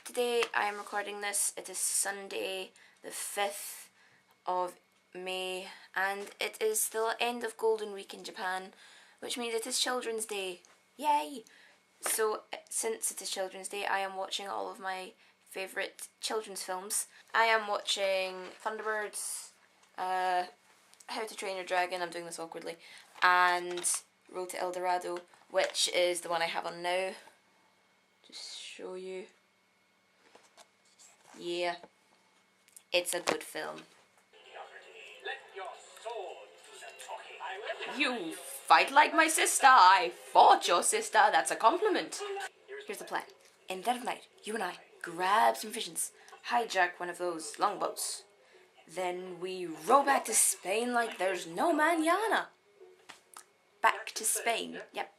Today I am recording this. It is Sunday the 5th of May and it is the end of Golden Week in Japan, which means it is Children's Day. Yay! So since it is Children's Day, I am watching all of my favourite children's films. I am watching Thunderbirds, How to Train Your Dragon, I'm doing this awkwardly, and Road to El Dorado, which is the one I have on now. Just show you. Yeah, it's a good film. You fight like my sister. I fought your sister. That's a compliment. Here's the plan. In the dead of night, you and I grab some visions, hijack one of those longboats. Then we row back to Spain like there's no mañana. Back to Spain. Yep.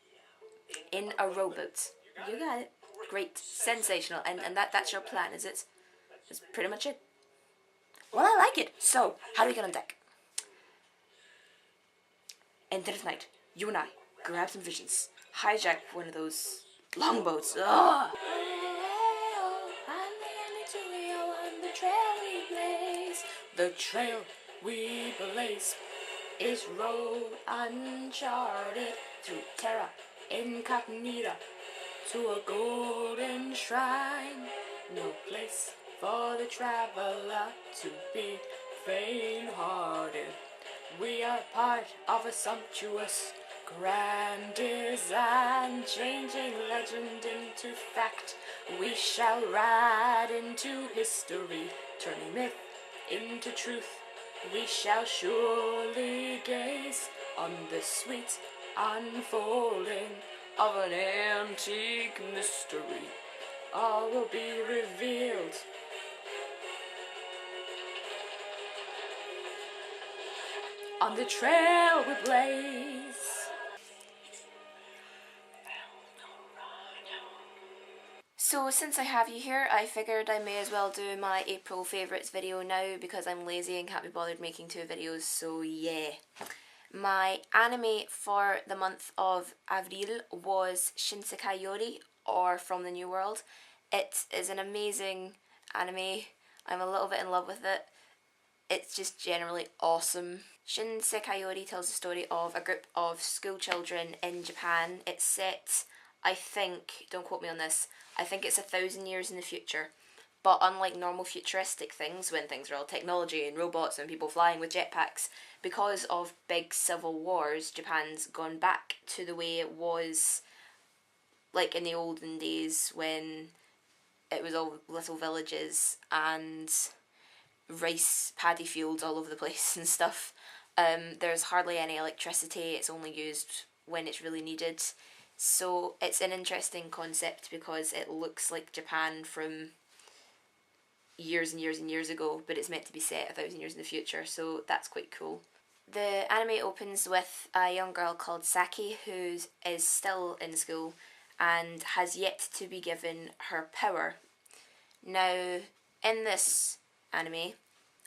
In a rowboat. You got it. Great. Sensational. And that's your plan, is it? That's pretty much it. Well, I like it. So, how do we get on deck? In the dead of night, you and I grab some visions, hijack one of those longboats. Ugh. The trail we blaze is road uncharted through terra incognita to a golden shrine. No place for the traveler to be faint-hearted. We are part of a sumptuous, grand design, changing legend into fact. We shall ride into history, turning myth into truth. We shall surely gaze on the sweet unfolding of an antique mystery. All will be revealed. On the trail we blaze. So since I have you here, I figured I may as well do my April favourites video now because I'm lazy and can't be bothered making 2 videos, so yeah. My anime for the month of Avril was Shinsekai Yori, or From the New World. It is an amazing anime. I'm a little bit in love with it. It's just generally awesome. Shinsekai Yori tells the story of a group of school children in Japan. It's set, I think, don't quote me on this, I think it's 1,000 years in the future. But unlike normal futuristic things, when things are all technology and robots and people flying with jetpacks, because of big civil wars, Japan's gone back to the way it was like in the olden days when it was all little villages and rice paddy fields all over the place and stuff. There's hardly any electricity, it's only used when it's really needed. So it's an interesting concept because it looks like Japan from years and years and years ago, but it's meant to be set 1,000 years in the future, so that's quite cool. The anime opens with a young girl called Saki who is still in school and has yet to be given her power. Now, in this anime,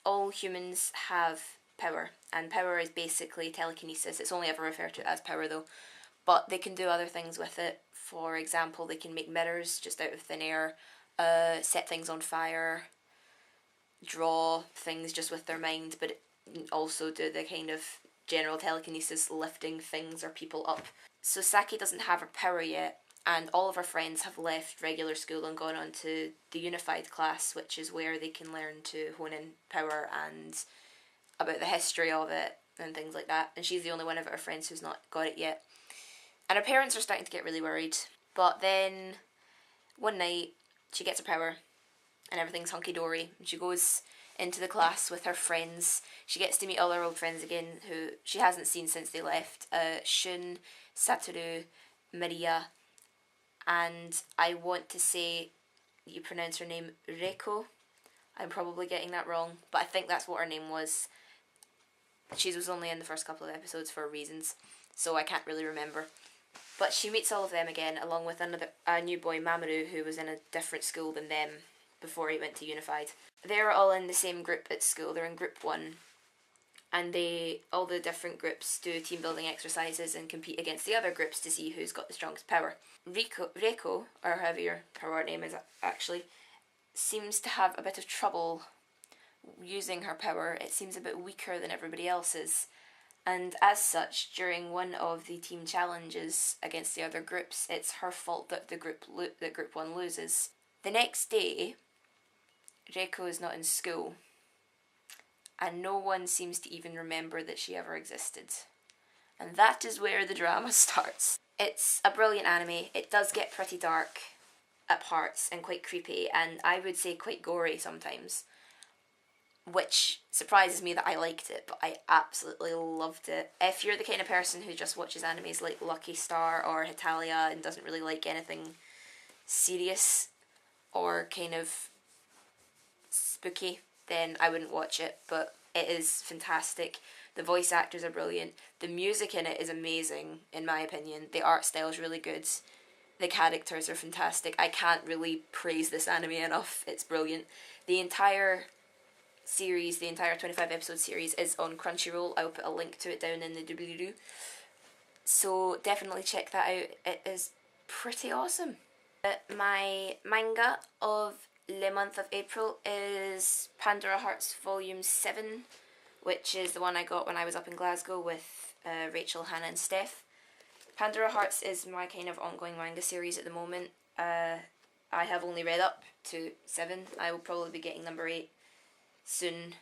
all humans have power, and power is basically telekinesis. It's only ever referred to as power though, but they can do other things with it. For example, they can make mirrors just out of thin air, set things on fire, draw things just with their mind, but also do the kind of general telekinesis, lifting things or people up. So Saki doesn't have her power yet, and all of her friends have left regular school and gone on to the unified class, which is where they can learn to hone in power and about the history of it and things like that. And she's the only one of her friends who's not got it yet. And her parents are starting to get really worried. But then one night she gets her power and everything's hunky-dory, and she goes into the class with her friends. She gets to meet all her old friends again who she hasn't seen since they left. Shun, Satoru, Maria, and I want to say you pronounce her name Reiko. I'm probably getting that wrong, but I think that's what her name was. She was only in the first couple of episodes for reasons, so I can't really remember. But she meets all of them again, along with a new boy, Mamoru, who was in a different school than them before he went to Unified. They're all in the same group at school. They're in group 1, and all the different groups do team building exercises and compete against the other groups to see who's got the strongest power. Reiko, or however her power name is actually, seems to have a bit of trouble using her power. It seems a bit weaker than everybody else's. And as such, during one of the team challenges against the other groups, it's her fault that group 1 loses. The next day, Reiko is not in school, and no one seems to even remember that she ever existed. And that is where the drama starts. It's a brilliant anime. It does get pretty dark at parts and quite creepy, and I would say quite gory sometimes, which surprises me that I liked it, but I absolutely loved it. If you're the kind of person who just watches animes like Lucky Star or Hitalia and doesn't really like anything serious or kind of spooky, then I wouldn't watch it, but it is fantastic. The voice actors are brilliant. The music in it is amazing, in my opinion. The art style is really good. The characters are fantastic. I can't really praise this anime enough. It's brilliant. The entire series, the entire 25 episode series, is on Crunchyroll. I'll put a link to it down in the doobly-doo. So definitely check that out. It is pretty awesome. My manga of the month of April is Pandora Hearts Volume 7, which is the one I got when I was up in Glasgow with Rachel, Hannah and Steph. Pandora Hearts is my kind of ongoing manga series at the moment. I have only read up to 7. I will probably be getting number 8 soon,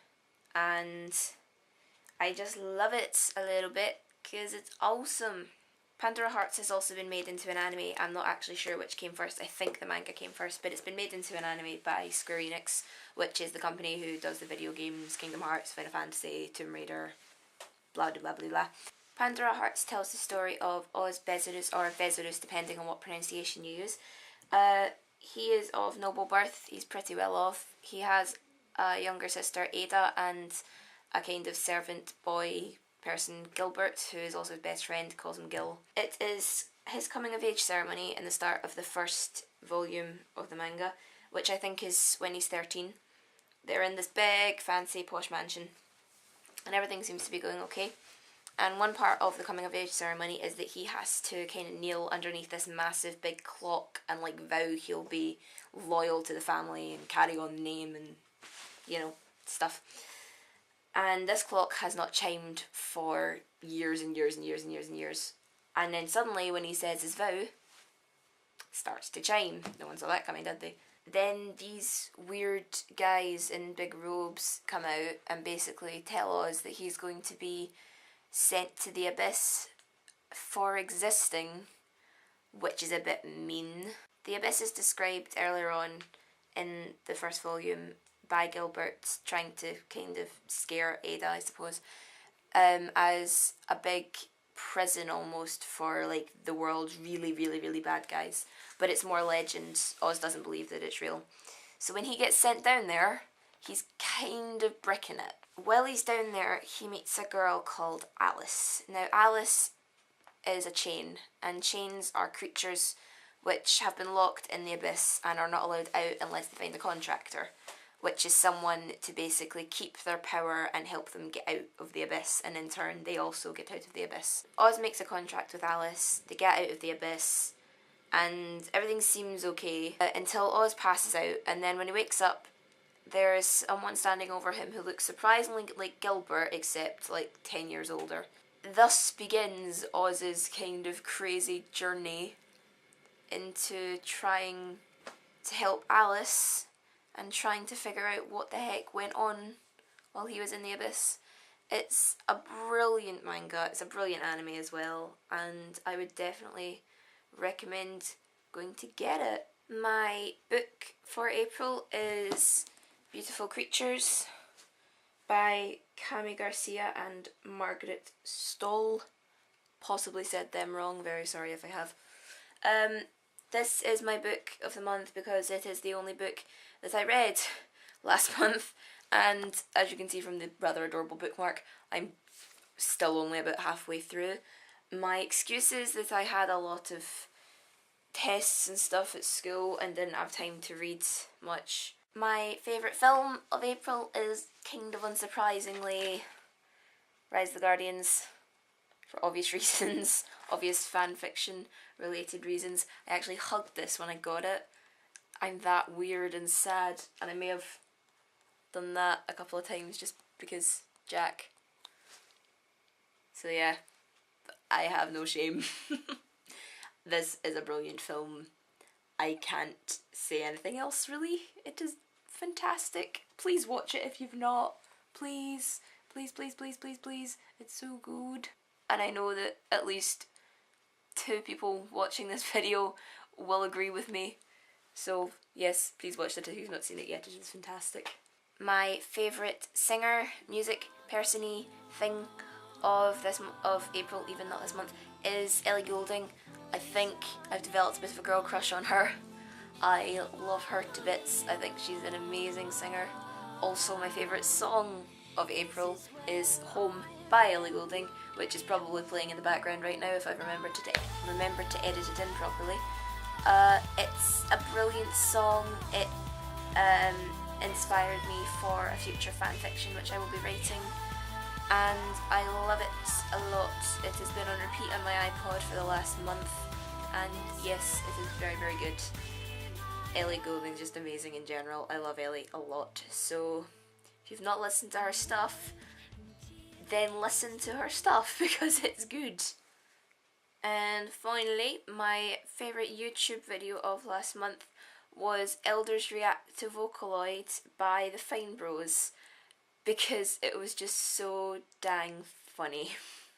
and I just love it a little bit because it's awesome. Pandora Hearts has also been made into an anime. I'm not actually sure which came first. I think the manga came first, but it's been made into an anime by Square Enix, which is the company who does the video games Kingdom Hearts, Final Fantasy, Tomb Raider, blah blah blah blah blah. Pandora Hearts tells the story of Oz Bezerus, or Vezerus depending on what pronunciation you use. He is of noble birth. He's pretty well off. He has a younger sister, Ada, and a kind of servant boy person, Gilbert, who is also his best friend, calls him Gil. It is his coming of age ceremony in the start of the first volume of the manga, which I think is when he's 13. They're in this big, fancy, posh mansion, and everything seems to be going okay. And one part of the coming of age ceremony is that he has to kind of kneel underneath this massive big clock and like vow he'll be loyal to the family and carry on the name and, you know, stuff. And this clock has not chimed for years and years and years and years and years. And then suddenly when he says his vow, it starts to chime. No one saw that coming, did they? Then these weird guys in big robes come out and basically tell us that he's going to be sent to the abyss for existing, which is a bit mean. The abyss is described earlier on in the first volume by Gilbert, trying to kind of scare Ada, I suppose, as a big prison almost for like the world's really, really, really bad guys. But it's more legend. Oz doesn't believe that it's real. So when he gets sent down there, he's kind of bricking it. While he's down there, he meets a girl called Alice. Now, Alice is a chain, and chains are creatures which have been locked in the abyss and are not allowed out unless they find a contractor, which is someone to basically keep their power and help them get out of the abyss, and in turn they also get out of the abyss. Oz makes a contract with Alice, they get out of the abyss, and everything seems okay until Oz passes out, and then when he wakes up, there's someone standing over him who looks surprisingly like Gilbert, except like 10 years older. Thus begins Oz's kind of crazy journey into trying to help Alice and trying to figure out what the heck went on while he was in the abyss. It's a brilliant manga, it's a brilliant anime as well, and I would definitely recommend going to get it. My book for April is Beautiful Creatures by Cami Garcia and Margaret Stoll. Possibly said them wrong, very sorry if I have. This is my book of the month because it is the only book that I read last month, and as you can see from the rather adorable bookmark, I'm still only about halfway through. My excuse is that I had a lot of tests and stuff at school and didn't have time to read much. My favourite film of April is, kind of unsurprisingly, Rise of the Guardians, for obvious reasons, obvious fanfiction related reasons. I actually hugged this when I got it. I'm that weird and sad, and I may have done that a couple of times just because Jack. So yeah, I have no shame. This is a brilliant film. I can't say anything else really. It is fantastic. Please watch it if you've not. Please, please, please, please, please, please. It's so good. And I know that at least 2 people watching this video will agree with me. So yes, please watch it if you've not seen it yet. It is fantastic. My favourite singer, music, person-y thing of April, even not this month, is Ellie Goulding. I think I've developed a bit of a girl crush on her. I love her to bits. I think she's an amazing singer. Also, my favourite song of April is Home by Ellie Goulding, which is probably playing in the background right now if I remember to edit it in properly. It's a brilliant song. It inspired me for a future fanfiction which I will be writing, and I love it a lot. It has been on repeat on my iPod for the last month, and yes, it is very, very good. Ellie Goulding is just amazing in general. I love Ellie a lot, so if you've not listened to her stuff, then listen to her stuff because it's good. And finally, my favourite YouTube video of last month was Elders React to Vocaloid by the Fine Bros, because it was just so dang funny.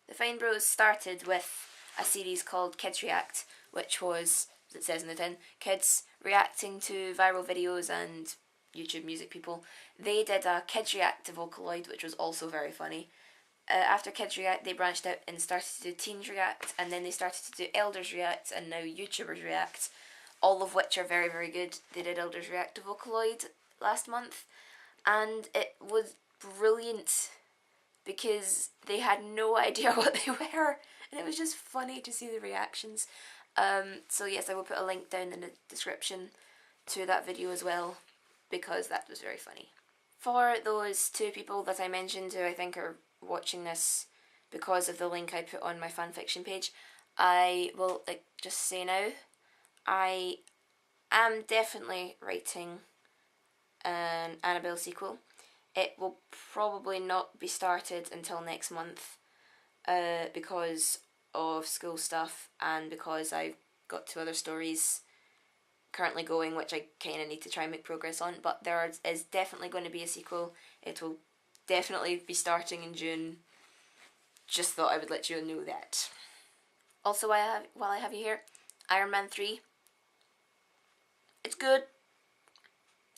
The Fine Bros started with a series called Kids React, which was, as it says in the tin, kids reacting to viral videos and YouTube music people. They did a Kids React to Vocaloid, which was also very funny. After Kids React, they branched out and started to do Teens React, and then they started to do Elders React, and now YouTubers React, all of which are very, very good. They did Elders React to Vocaloid last month, and it was brilliant because they had no idea what they were, and it was just funny to see the reactions. So yes, I will put a link down in the description to that video as well, because that was very funny. For those 2 people that I mentioned who I think are watching this because of the link I put on my fanfiction page, I will just say now, I am definitely writing an Annabelle sequel. It will probably not be started until next month because of school stuff and because I've got 2 other stories currently going which I kind of need to try and make progress on, but there is definitely going to be a sequel. It will definitely be starting in June. Just thought I would let you know that. Also, while I have you here, Iron Man 3. It's good.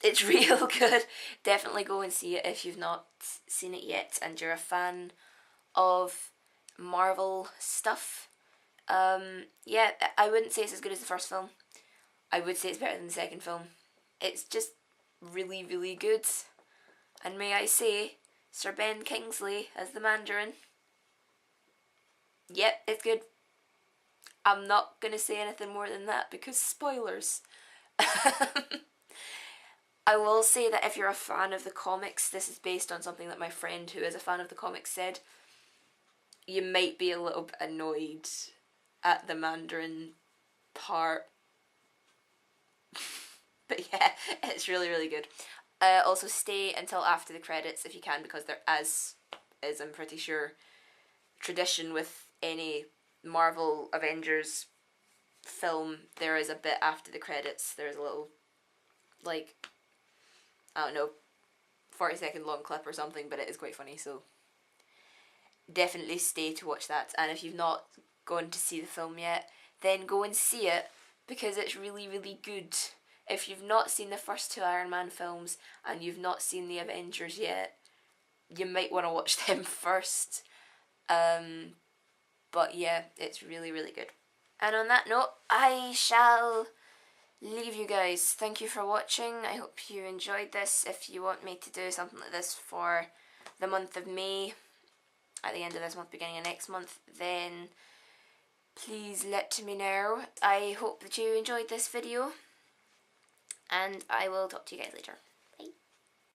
It's real good. Definitely go and see it if you've not seen it yet and you're a fan of Marvel stuff. Yeah, I wouldn't say it's as good as the first film. I would say it's better than the second film. It's just really, really good. And may I say, Sir Ben Kingsley as the Mandarin. Yep, it's good. I'm not going to say anything more than that because spoilers. I will say that if you're a fan of the comics, this is based on something that my friend who is a fan of the comics said. You might be a little bit annoyed at the Mandarin part. But yeah, it's really, really good. Also stay until after the credits if you can, because there is, I'm pretty sure, tradition with any Marvel Avengers film, there is a bit after the credits. There's a little, like, I don't know, 40-second long clip or something, but it is quite funny, so definitely stay to watch that. And if you've not gone to see the film yet, then go and see it, because it's really, really good. If you've not seen the first 2 Iron Man films and you've not seen the Avengers yet, you might want to watch them first. But yeah, it's really, really good. And on that note, I shall leave you guys. Thank you for watching. I hope you enjoyed this. If you want me to do something like this for the month of May, at the end of this month, beginning of next month, then please let me know. I hope that you enjoyed this video, and I will talk to you guys later.